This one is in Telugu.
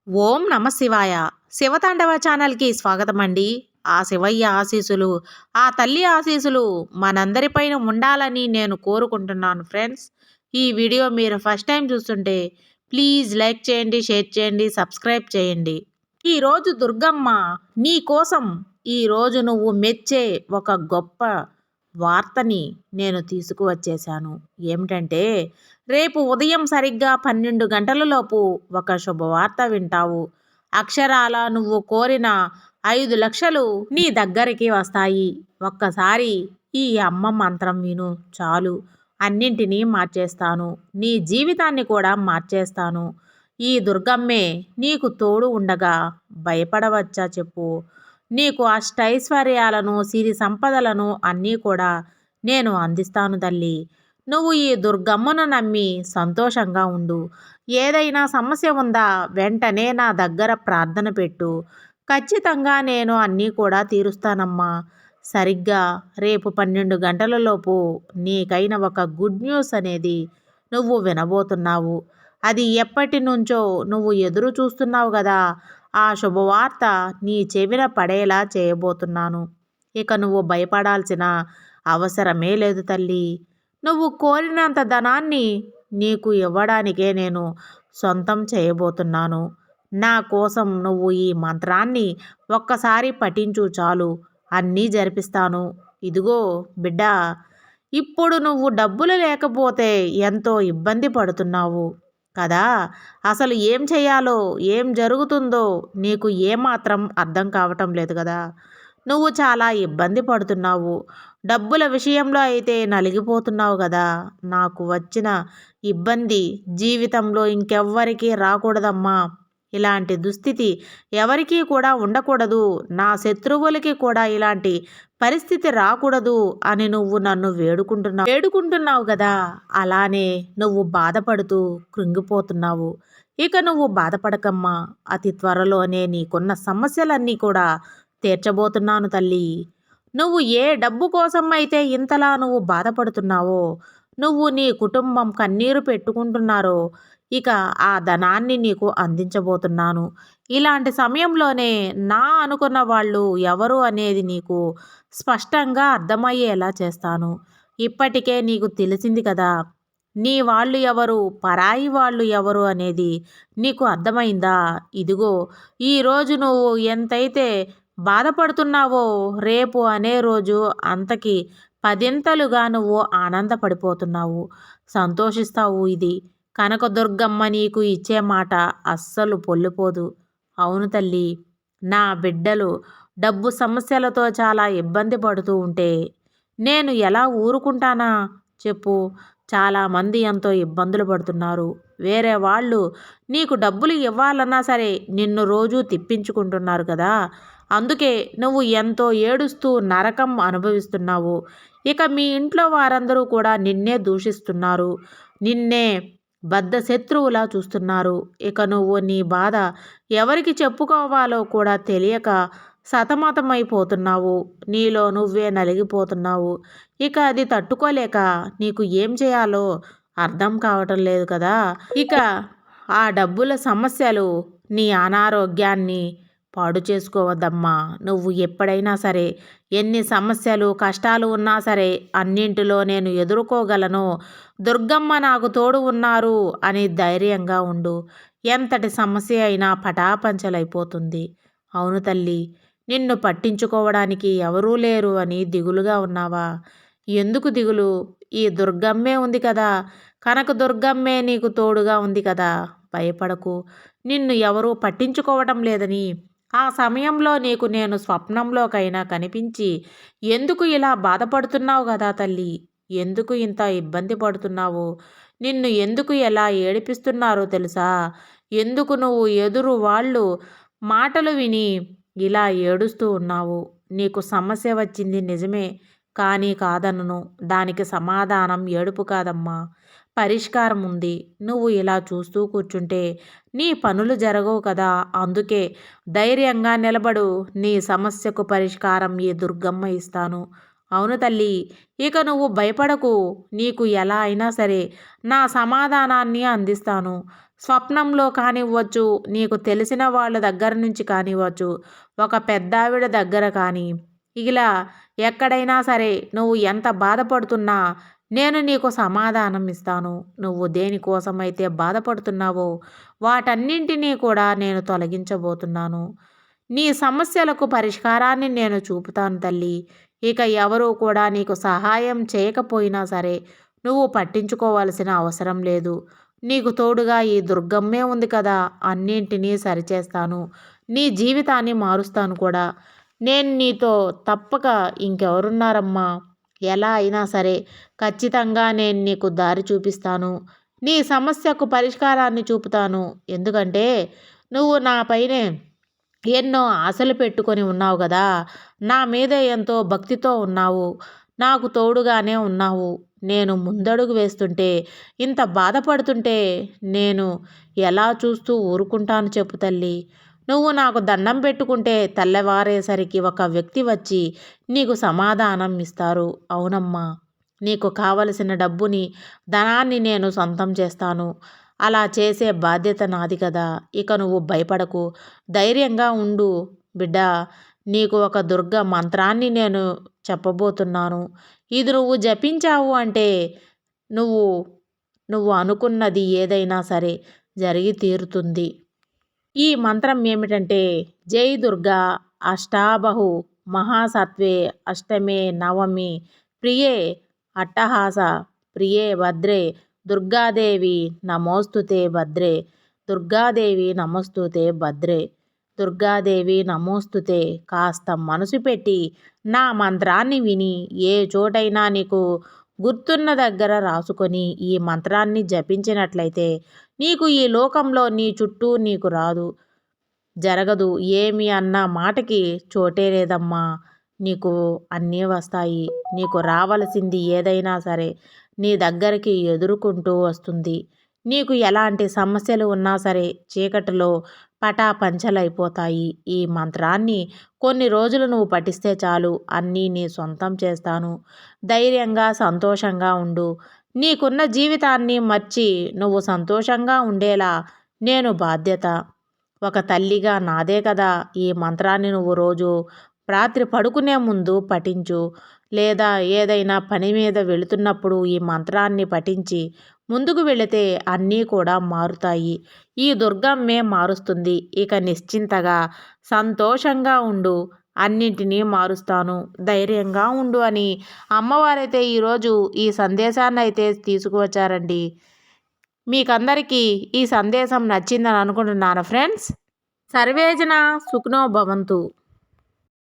ఓం నమ శివాయ. శివతాండవ ఛానల్‌కి స్వాగతమండి. ఆ శివయ్య ఆశీస్సులు, ఆ తల్లి ఆశీస్సులు మనందరిపైన ఉండాలని నేను కోరుకుంటున్నాను ఫ్రెండ్స్. ఈ వీడియో మీరు ఫస్ట్ టైం చూస్తుంటే ప్లీజ్ లైక్ చేయండి, షేర్ చేయండి, సబ్స్క్రైబ్ చేయండి. ఈరోజు దుర్గమ్మ నీ కోసం ఈరోజు నువ్వు మెచ్చే ఒక గొప్ప వార్తని నేను తీసుకువచ్చేశాను. ఏమిటంటే రేపు ఉదయం సరిగ్గా 12 గంటలలోపు ఒక శుభవార్త వింటావు. అక్షరాల నువ్వు కోరిన 5,00,000 నీ దగ్గరికి వస్తాయి. ఒక్కసారి ఈ అమ్మ మంత్రం విను చాలు. అన్నింటినీ మార్చేస్తాను. నీ జీవితాన్ని కూడా మార్చేస్తాను. ఈ దుర్గమ్మే నీకు తోడు ఉండగా భయపడవచ్చా చెప్పు? నీకు అష్టైశ్వర్యాలను, సిరి సంపదలను అన్నీ కూడా నేను అందిస్తాను తల్లి. నువ్వు ఈ దుర్గమ్మను నమ్మి సంతోషంగా ఉండు. ఏదైనా సమస్య ఉందా వెంటనే నా దగ్గర ప్రార్థన పెట్టు. ఖచ్చితంగా నేను అన్నీ కూడా తీరుస్తానమ్మా. సరిగ్గా రేపు 12 గంటలలోపు నీకైన ఒక గుడ్ న్యూస్ అనేది నువ్వు వినబోతున్నావు. అది ఎప్పటి నుంచో నువ్వు ఎదురు చూస్తున్నావు కదా. ఆ శుభవార్త నీ చెవిన పడేలా చేయబోతున్నాను. ఇక నువ్వు భయపడాల్సిన అవసరమే లేదు తల్లి. నువ్వు కోరినంత ధనాన్ని నీకు ఇవ్వడానికే నేను సొంతం చేయబోతున్నాను. నా కోసం నువ్వు ఈ మంత్రాన్ని ఒక్కసారి పఠించు చాలు. అన్నీ జరిపిస్తాను. ఇదిగో బిడ్డా, ఇప్పుడు నువ్వు డబ్బులు లేకపోతే ఎంతో ఇబ్బంది పడుతున్నావు కదా. అసలు ఏం చేయాలో, ఏం జరుగుతుందో నీకు ఏమాత్రం అర్థం కావటం లేదు కదా. నువ్వు చాలా ఇబ్బంది పడుతున్నావు. డబ్బుల విషయంలో అయితే నలిగిపోతున్నావు కదా. నాకు వచ్చిన ఇబ్బంది జీవితంలో ఇంకెవ్వరికీ రాకూడదమ్మా. ఇలాంటి దుస్థితి ఎవరికీ కూడా ఉండకూడదు. నా శత్రువులకి కూడా ఇలాంటి పరిస్థితి రాకూడదు అని నువ్వు నన్ను వేడుకుంటున్నావు కదా. అలానే నువ్వు బాధపడుతూ కృంగిపోతున్నావు. ఇక నువ్వు బాధపడకమ్మా. అతి త్వరలోనే నీకున్న సమస్యలన్నీ కూడా తీర్చబోతున్నాను తల్లి. నువ్వు ఏ డబ్బు కోసం అయితే ఇంతలా నువ్వు బాధపడుతున్నావో, నువ్వు నీ కుటుంబం కన్నీరు పెట్టుకుంటున్నారో, ఇక ఆ ధనాన్ని నీకు అందించబోతున్నాను. ఇలాంటి సమయంలోనే నా అనుకున్న వాళ్ళు ఎవరు అనేది నీకు స్పష్టంగా అర్థమయ్యేలా చేస్తాను. ఇప్పటికే నీకు తెలిసింది కదా. నీ వాళ్ళు ఎవరు, పరాయి వాళ్ళు ఎవరు అనేది నీకు అర్థమైందా? ఇదిగో ఈరోజు నువ్వు ఎంతైతే బాధపడుతున్నావో రేపు అనే రోజు అంతకి పదింతలుగా నువ్వు ఆనందపడిపోతున్నావు, సంతోషిస్తావు. ఇది కనకదుర్గమ్మ నీకు ఇచ్చే మాట అస్సలు పొల్లిపోదు. అవును తల్లి, నా బిడ్డలు డబ్బు సమస్యలతో చాలా ఇబ్బంది పడుతూ ఉంటే నేను ఎలా ఊరుకుంటానా చెప్పు. చాలామంది ఎంతో ఇబ్బందులు పడుతున్నారు. వేరే వాళ్ళు నీకు డబ్బులు ఇవ్వాలన్నా సరే నిన్ను రోజూ తిప్పించుకుంటున్నారు కదా. అందుకే నువ్వు ఎంతో ఏడుస్తూ నరకం అనుభవిస్తున్నావు. ఇక మీ ఇంట్లో వారందరూ కూడా నిన్నే దూషిస్తున్నారు. నిన్నే బద్ధ శత్రువులా చూస్తున్నారు. ఇక నువ్వు నీ బాధ ఎవరికి చెప్పుకోవాలో కూడా తెలియక సతమతమైపోతున్నావు. నీలో నువ్వే నలిగిపోతున్నావు. ఇక అది తట్టుకోలేక నీకు ఏం చేయాలో అర్థం కావటం లేదు కదా. ఇక ఆ డబ్బుల సమస్యలు నీ అనారోగ్యాన్ని పాడు చేసుకోవద్దమ్మా. నువ్వు ఎప్పుడైనా సరే ఎన్ని సమస్యలు కష్టాలు ఉన్నా సరే అన్నింటిలో నేను ఎదుర్కోగలను. దుర్గమ్మ నాకు తోడు ఉన్నారు అని ధైర్యంగా ఉండు. ఎంతటి సమస్య అయినా పటాపంచలైపోతుంది. అవును తల్లి, నిన్ను పట్టించుకోవడానికి ఎవరూ లేరు అని దిగులుగా ఉన్నావా? ఎందుకు దిగులు? ఈ దుర్గమ్మే ఉంది కదా. కనక దుర్గమ్మే నీకు తోడుగా ఉంది కదా. భయపడకు. నిన్ను ఎవరూ పట్టించుకోవటం లేదని ఆ సమయంలో నీకు నేను స్వప్నంలోకైనా కనిపించి ఎందుకు ఇలా బాధపడుతున్నావు కదా తల్లి, ఎందుకు ఇంత ఇబ్బంది పడుతున్నావు, నిన్ను ఎందుకు ఎలా ఏడిపిస్తున్నారో తెలుసా? ఎందుకు నువ్వు ఎదురు వాళ్ళు మాటలు విని ఇలా ఏడుస్తూ ఉన్నావు? నీకు సమస్య వచ్చింది నిజమే, కానీ కాదనను. దానికి సమాధానం ఏడుపు కాదమ్మా, పరిష్కారం ఉంది. నువ్వు ఇలా చూస్తూ కూర్చుంటే నీ పనులు జరగవు కదా. అందుకే ధైర్యంగా నిలబడు. నీ సమస్యకు పరిష్కారం ఈ దుర్గమ్మ ఇస్తాను. అవును తల్లి, ఇక నువ్వు భయపడకు. నీకు ఎలా అయినా సరే నా సమాధానాన్ని అందిస్తాను. స్వప్నంలో కానివ్వచ్చు, నీకు తెలిసిన వాళ్ళ దగ్గర నుంచి కానివ్వచ్చు, ఒక పెద్దావిడ దగ్గర కానీ, ఇలా ఎక్కడైనా సరే నువ్వు ఎంత బాధపడుతున్నా నేను నీకు సమాధానం ఇస్తాను. నువ్వు దేనికోసమైతే బాధపడుతున్నావో వాటన్నింటినీ కూడా నేను తొలగించబోతున్నాను. నీ సమస్యలకు పరిష్కారాన్ని నేను చూపుతాను తల్లి. ఇక ఎవరూ కూడా నీకు సహాయం చేయకపోయినా సరే నువ్వు పట్టించుకోవాల్సిన అవసరం లేదు. నీకు తోడుగా ఈ దుర్గమ్మే ఉంది కదా, అన్నింటినీ సరిచేస్తాను. నీ జీవితాన్ని మారుస్తాను కూడా. నేను నీతో తప్పక ఇంకెవరున్నారమ్మా? ఎలా అయినా సరే ఖచ్చితంగా నేను నీకు దారి చూపిస్తాను. నీ సమస్యకు పరిష్కారాన్ని చూపుతాను. ఎందుకంటే నువ్వు నాపైనే ఎన్నో ఆశలు పెట్టుకొని ఉన్నావు కదా, నా మీద ఎంతో భక్తితో ఉన్నావు, నాకు తోడుగానే ఉన్నావు. నేను ముందడుగు వేస్తుంటే ఇంత బాధపడుతుంటే నేను ఎలా చూస్తూ ఊరుకుంటాను చెప్పు తల్లి. నువ్వు నాకు దండం పెట్టుకుంటే తెల్లవారేసరికి ఒక వ్యక్తి వచ్చి నీకు సమాధానం ఇస్తారు. అవునమ్మా, నీకు కావలసిన డబ్బుని, ధనాన్ని నేను సొంతం చేస్తాను. అలా చేసే బాధ్యత నాది కదా. ఇక నువ్వు భయపడకు, ధైర్యంగా ఉండు బిడ్డా. నీకు ఒక దుర్గ మంత్రాన్ని నేను చెప్పబోతున్నాను. ఇది నువ్వు జపించావు అంటే నువ్వు నువ్వు అనుకున్నది ఏదైనా సరే జరిగి తీరుతుంది. ఈ మంత్రం ఏమిటంటే, జై దుర్గా అష్టాబహు మహాసత్వే అష్టమే నవమి ప్రియే అట్టహాస ప్రియే భద్రే దుర్గాదేవి నమోస్తుతే భద్రే దుర్గాదేవి నమోస్తుతే భద్రే దుర్గాదేవి నమోస్తుతే. కాస్త మనసు పెట్టి నా మంత్రాన్ని విని ఏ చోటైనా నీకు గుర్తున్న దగ్గర రాసుకొని ఈ మంత్రాన్ని జపించినట్లయితే నీకు ఈ లోకంలో నీ చుట్టూ నీకు రాదు, జరగదు ఏమి అన్న మాటకి చోటే లేదమ్మా. నీకు అన్నీ వస్తాయి. నీకు రావలసింది ఏదైనా సరే నీ దగ్గరికి ఎదుర్కొంటూ వస్తుంది. నీకు ఎలాంటి సమస్యలు ఉన్నా సరే చీకటిలో పటాపంచలైపోతాయి. ఈ మంత్రాన్ని కొన్ని రోజులు నువ్వు పఠిస్తే చాలు, అన్నీ నీ సొంతం చేస్తాను. ధైర్యంగా సంతోషంగా ఉండు. నీకున్న జీవితాన్ని మర్చి నువ్వు సంతోషంగా ఉండేలా నేను బాధ్యత. ఒక తల్లిగా నాదే కదా. ఈ మంత్రాన్ని నువ్వు రోజు రాత్రి పడుకునే ముందు పఠించు, లేదా ఏదైనా పని మీద వెళుతున్నప్పుడు ఈ మంత్రాన్ని పఠించి ముందుకు వెళితే అన్నీ కూడా మారుతాయి. ఈ దుర్గమ్మే మారుస్తుంది. ఇక నిశ్చింతగా సంతోషంగా ఉండు, అన్నింటినీ మారుస్తాను, ధైర్యంగా ఉండు అని అమ్మవారైతే ఈరోజు ఈ సందేశాన్ని అయితే తీసుకువచ్చారండి. మీకందరికీ ఈ సందేశం నచ్చిందని అనుకుంటున్నాను ఫ్రెండ్స్. సర్వేజన సుఖినో భవంతు.